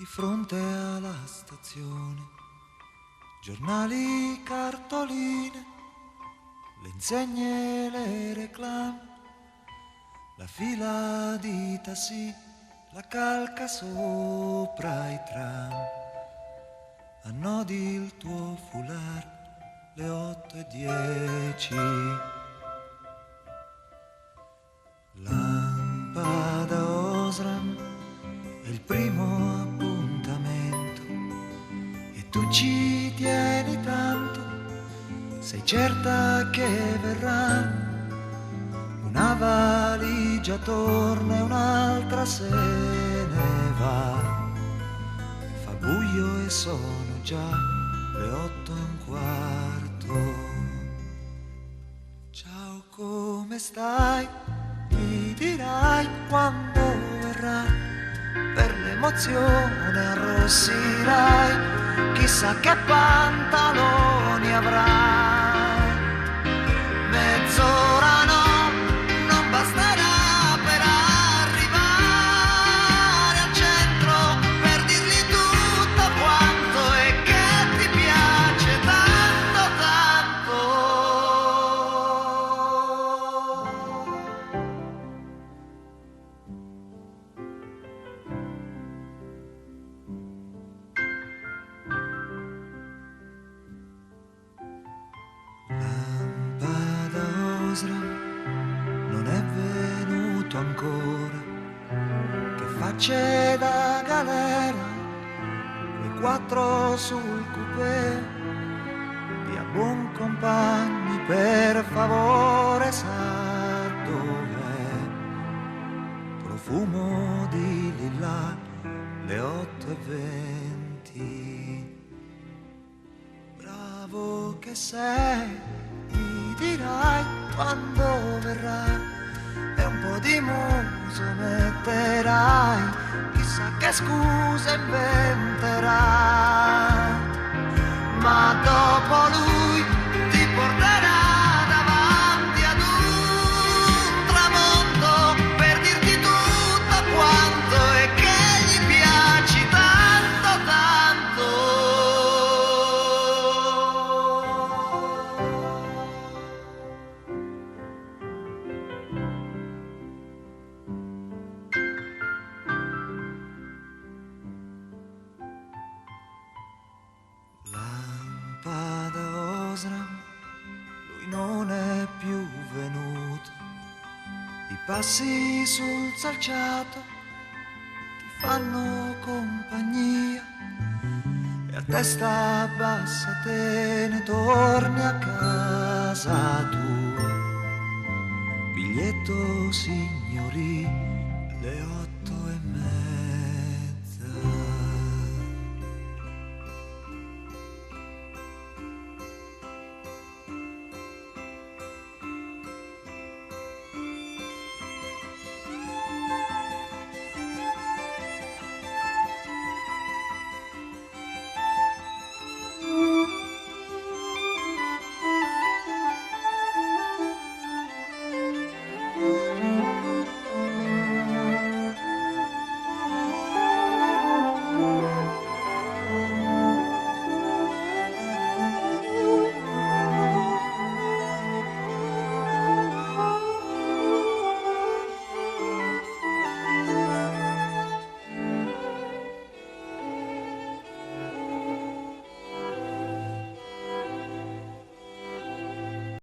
fronte alla stazione, giornali, cartoline, le insegne, le reclame, la fila di tassì, la calca sopra i tram. Annodi il tuo foulard, le 8:10. Lampada Osram è il primo appuntamento e tu ci tieni tanto, sei certa che verrà una valigia, torna e un'altra se ne va. Fa buio e sono già le 8:15. Ciao, come stai? Mi dirai quando verrà, per l'emozione arrossirai, chissà che pantaloni avrai. Mezz'ora no, non basterà per arrivare al centro, per dirgli tutto quanto e che ti piace tanto tanto. Lampada Osram non è venuto ancora, che facce da galera, quei 4 sul coupé. Via buon compagni, per favore, sa dov'è? Profumo di lilla, le 8:20. Bravo che sei, mi dirai quando verrà, e un po' di muso metterai, chissà che scuse inventerai. Ma dopo lui ti porterà davanti ad un tramonto, per dirti tutto quanto e che gli piaci tanto tanto. Lampada Osram, lui non è più venuto, i passi sul selciato ti fanno compagnia, e a testa bassa te ne torni a casa tua. Biglietto signori, le 8:30.